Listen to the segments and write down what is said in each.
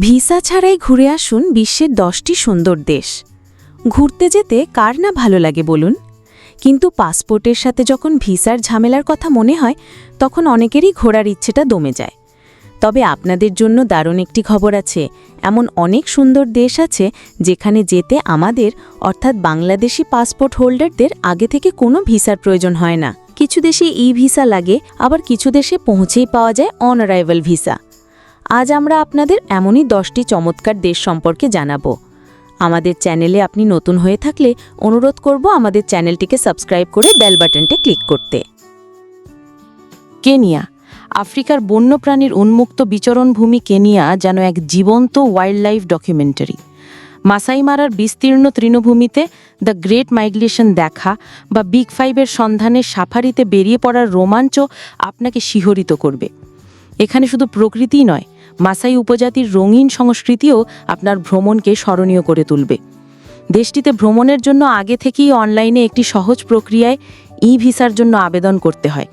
Visa ছাড়াই ঘুরে আসুন বিশ্বের 10টি সুন্দর দেশ। ঘুরতে যেতে কার না ভালো লাগে বলুন, কিন্তু পাসপোর্টের সাথে যখন ভিসার ঝামেলার কথা মনে হয় তখন অনেকেরই ঘোরার ইচ্ছেটা দমে যায়। তবে আপনাদের জন্য দারুণ একটি খবর আছে। এমন অনেক সুন্দর দেশ আছে যেখানে যেতে আমাদের অর্থাৎ বাংলাদেশি পাসপোর্ট হোল্ডারদের আগে থেকে কোনো ভিসার প্রয়োজন হয় না। কিছু দেশে ভিসা লাগে, আবার কিছু দেশে পৌঁছেই পাওয়া যায় অন অ্যারাইভাল ভিসা। আজ আমরা আপনাদের এমনই 10টি চমৎকার দেশ সম্পর্কে জানাবো। আমাদের চ্যানেলে আপনি নতুন হয়ে থাকলে অনুরোধ করব আমাদের চ্যানেলটিকে সাবস্ক্রাইব করে বেল বাটনটি ক্লিক করতে। কেনিয়া, আফ্রিকার বন্যপ্রাণীর উন্মুক্ত বিচরণভূমি কেনিয়া যেন এক জীবন্ত ওয়াইল্ডলাইফ ডকুমেন্টারি। মাসাই মারার বিস্তীর্ণ তৃণভূমিতে দ্য গ্রেট মাইগ্রেশন দেখা বা বিগ ফাইভের সন্ধানে সাফারিতে বেরিয়ে পড়ার রোমাঞ্চ আপনাকে শিহরিত করবে। এখানে শুধু প্রকৃতিই নয়, মাসাই উপজাতির রঙিন সংস্কৃতিও আপনার ভ্রমণকে স্মরণীয় করে তুলবে। দেশটিতে ভ্রমণের জন্য আগে থেকেই অনলাইনে একটি সহজ প্রক্রিয়ায় ভিসার জন্য আবেদন করতে হয়,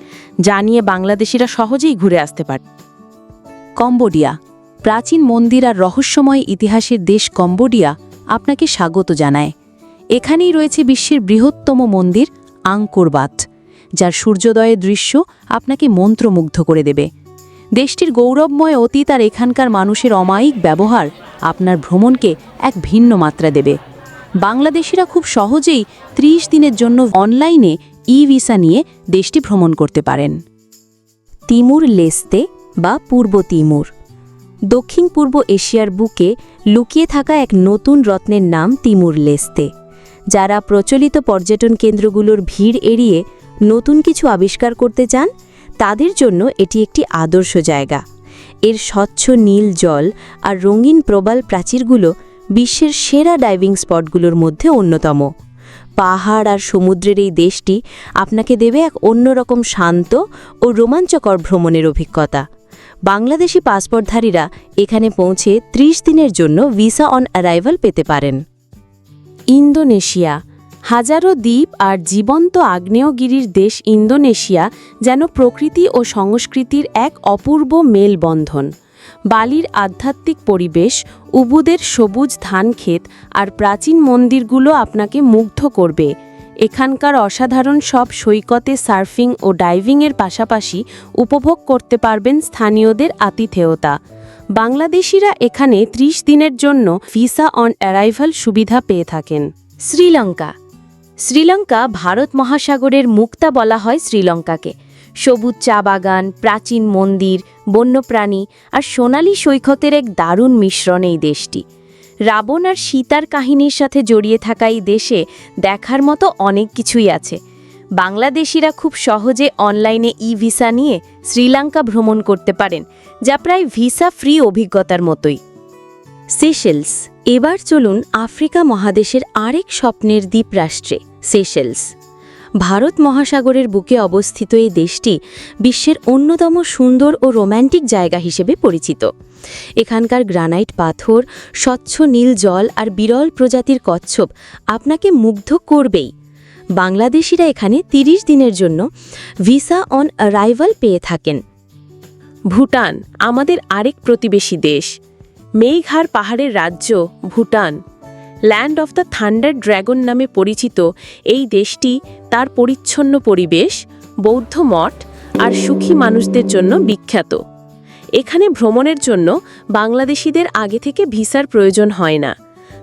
যা নিয়ে বাংলাদেশিরা সহজেই ঘুরে আসতে পারে। কম্বোডিয়া, প্রাচীন মন্দির আর রহস্যময় ইতিহাসের দেশ কম্বোডিয়া আপনাকে স্বাগত জানায়। এখানেই রয়েছে বিশ্বের বৃহত্তম মন্দির আংকোর বাট, যার সূর্যোদয়ের দৃশ্য আপনাকে মন্ত্রমুগ্ধ করে দেবে। দেশটির গৌরবময় অতীত আর এখানকার মানুষের অমায়িক ব্যবহার আপনার ভ্রমণকে এক ভিন্ন মাত্রা দেবে। বাংলাদেশিরা খুব সহজেই 30 দিনের জন্য অনলাইনে ভিসা নিয়ে দেশটি ভ্রমণ করতে পারেন। তিমুর লেস্তে বা পূর্ব তিমুর, দক্ষিণ পূর্ব এশিয়ার বুকে লুকিয়ে থাকা এক নতুন রত্নের নাম তিমুর লেস্তে। যারা প্রচলিত পর্যটন কেন্দ্রগুলোর ভিড় এড়িয়ে নতুন কিছু আবিষ্কার করতে চান, তাদের জন্য এটি একটি আদর্শ জায়গা। এর স্বচ্ছ নীল জল আর রঙিন প্রবাল প্রাচীরগুলো বিশ্বের সেরা ডাইভিং স্পটগুলোর মধ্যে অন্যতম। পাহাড় আর সমুদ্রের এই দেশটি আপনাকে দেবে এক অন্যরকম শান্ত ও রোমাঞ্চকর ভ্রমণের অভিজ্ঞতা। বাংলাদেশি পাসপোর্টধারীরা এখানে পৌঁছে 30 দিনের জন্য ভিসা অন অ্যারাইভাল পেতে পারেন। ইন্দোনেশিয়া, হাজারো দ্বীপ আর জীবন্ত আগ্নেয়গিরির দেশ ইন্দোনেশিয়া যেন প্রকৃতি ও সংস্কৃতির এক অপূর্ব মেলবন্ধন। বালির আধ্যাত্মিক পরিবেশ, উবুদের সবুজ ধানক্ষেত আর প্রাচীন মন্দিরগুলো আপনাকে মুগ্ধ করবে। এখানকার অসাধারণ সব সৈকতে সার্ফিং ও ডাইভিংয়ের পাশাপাশি উপভোগ করতে পারবেন স্থানীয়দের আতিথেয়তা। বাংলাদেশিরা এখানে 30 দিনের জন্য ভিসা অন অ্যারাইভাল সুবিধা পেয়ে থাকেন। শ্রীলঙ্কা ভারত মহাসাগরের মুক্তা বলা হয় শ্রীলঙ্কাকে। সবুজ চা বাগান, প্রাচীন মন্দির, বন্যপ্রাণী আর সোনালী সৈকতের এক দারুণ মিশ্রণ এই দেশটি। রাবণ আর সীতার কাহিনীর সাথে জড়িয়ে থাকা এই দেশে দেখার মতো অনেক কিছুই আছে। বাংলাদেশিরা খুব সহজে অনলাইনে ভিসা নিয়ে শ্রীলঙ্কা ভ্রমণ করতে পারেন, যা প্রায় ভিসা ফ্রি অভিজ্ঞতার মতোই। সেশেলস, এবার চলুন আফ্রিকা মহাদেশের আরেক স্বপ্নের দ্বীপরাষ্ট্রে সেশেলস। ভারত মহাসাগরের বুকে অবস্থিত এই দেশটি বিশ্বের অন্যতম সুন্দর ও রোম্যান্টিক জায়গা হিসেবে পরিচিত। এখানকার গ্রানাইট পাথর, স্বচ্ছ নীল জল আর বিরল প্রজাতির কচ্ছপ আপনাকে মুগ্ধ করবেই। বাংলাদেশিরা এখানে 30 দিনের জন্য ভিসা অন অ্যারাইভাল পেয়ে থাকেন। ভুটান, আমাদের আরেক প্রতিবেশী দেশ। মেঘার পাহাড়ের রাজ্য Bhutan, land of the thunder dragon নামে পরিচিত এই দেশটি তার পরিচ্ছন্ন পরিবেশ, বৌদ্ধ মঠ আর সুখী মানুষদের জন্য বিখ্যাত। এখানে ভ্রমণের জন্য বাংলাদেশিদের আগে থেকে ভিসার প্রয়োজন হয় না,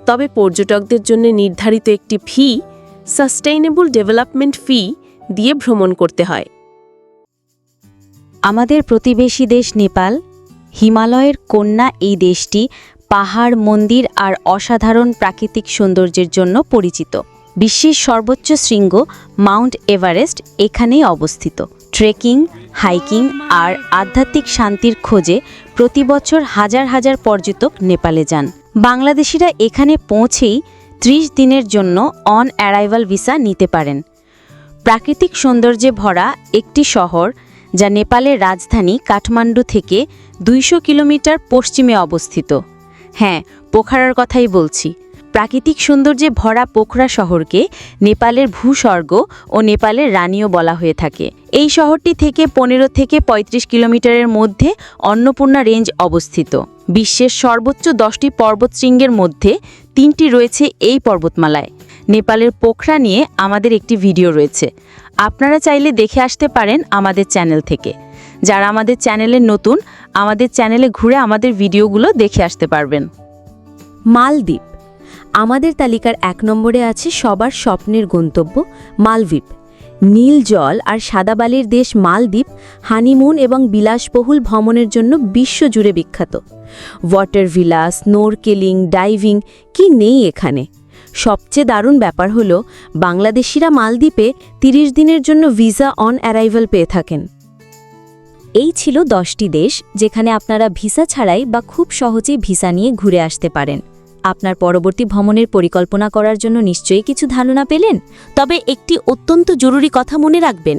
তবে পর্যটকদের জন্য নির্ধারিত একটি ফি, সাস্টেইনেবল ডেভেলপমেন্ট ফি দিয়ে ভ্রমণ করতে হয়। আমাদের প্রতিবেশী দেশ নেপাল, হিমালয়ের কন্যা এই দেশটি পাহাড়, মন্দির আর অসাধারণ প্রাকৃতিক সৌন্দর্যের জন্য পরিচিত। বিশ্বের সর্বোচ্চ শৃঙ্গ মাউন্ট এভারেস্ট এখানেই অবস্থিত। ট্রেকিং, হাইকিং আর আধ্যাত্মিক শান্তির খোঁজে প্রতি বছর হাজার হাজার পর্যটক নেপালে যান। বাংলাদেশিরা এখানে পৌঁছেই 30 দিনের জন্য অন অ্যারাইভাল ভিসা নিতে পারেন। প্রাকৃতিক সৌন্দর্যে ভরা একটি শহর, যা নেপালের রাজধানী কাঠমান্ডু থেকে 200 কিলোমিটার পশ্চিমে অবস্থিত। হ্যাঁ, পোখরার কথাই বলছি। প্রাকৃতিক সৌন্দর্যে ভরা পোখরা শহরকে নেপালের ভূস্বর্গ ও নেপালের রানীও বলা হয়ে থাকে। এই শহরটি থেকে 15 থেকে 35 কিলোমিটারের মধ্যে অন্নপূর্ণা রেঞ্জ অবস্থিত। বিশ্বের সর্বোচ্চ 10টি পর্বতশৃঙ্গের মধ্যে 3টি রয়েছে এই পর্বতমালায়। নেপালের পোখরা নিয়ে আমাদের একটি ভিডিও রয়েছে, আপনারা চাইলে দেখে আসতে পারেন আমাদের চ্যানেল থেকে। যারা আমাদের চ্যানেলে নতুন, আমাদের চ্যানেলে ঘুরে আমাদের ভিডিওগুলো দেখে আসতে পারবেন। মালদ্বীপ আমাদের তালিকার 1 নম্বরে আছে সবার স্বপ্নের গন্তব্য মালদ্বীপ। নীল জল আর সাদা বালির দেশ মালদ্বীপ হানিমুন এবং বিলাসবহুল ভ্রমণের জন্য বিশ্বজুড়ে বিখ্যাত। ওয়াটার ভিলা, স্নোরকেলিং, ডাইভিং কি নেই এখানে। সবচেয়ে দারুণ ব্যাপার হলো বাংলাদেশিরা মালদ্বীপে 30 দিনের জন্য ভিসা অন অ্যারাইভাল পেয়ে থাকেন। এই ছিল 10টি দেশ যেখানে আপনারা ভিসা ছাড়াই বা খুব সহজেই ভিসা নিয়ে ঘুরে আসতে পারেন। আপনার পরবর্তী ভ্রমণের পরিকল্পনা করার জন্য নিশ্চয়ই কিছু ধারণা পেলেন। তবে একটি অত্যন্ত জরুরি কথা মনে রাখবেন,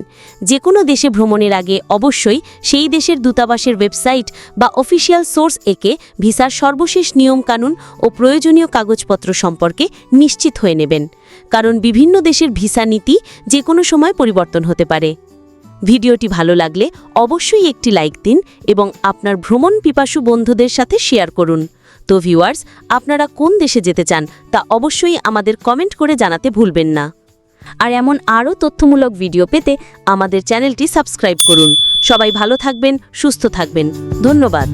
যে কোনো দেশে ভ্রমণের আগে অবশ্যই সেই দেশের দূতাবাসের ওয়েবসাইট বা অফিসিয়াল সোর্স একে ভিসার সর্বশেষ নিয়মকানুন ও প্রয়োজনীয় কাগজপত্র সম্পর্কে নিশ্চিত হয়ে নেবেন, কারণ বিভিন্ন দেশের ভিসা নীতি যে কোনো সময় পরিবর্তন হতে পারে। ভিডিওটি ভালো লাগলে অবশ্যই একটি লাইক দিন এবং আপনার ভ্রমণ পিপাসু বন্ধুদের সাথে শেয়ার করুন। তো ভিউয়ার্স, আপনারা কোন দেশে যেতে চান তা অবশ্যই আমাদের কমেন্ট করে জানাতে ভুলবেন না। আর এমন আরও তথ্যমূলক ভিডিও পেতে আমাদের চ্যানেলটি সাবস্ক্রাইব করুন। সবাই ভালো থাকবেন, সুস্থ থাকবেন। ধন্যবাদ।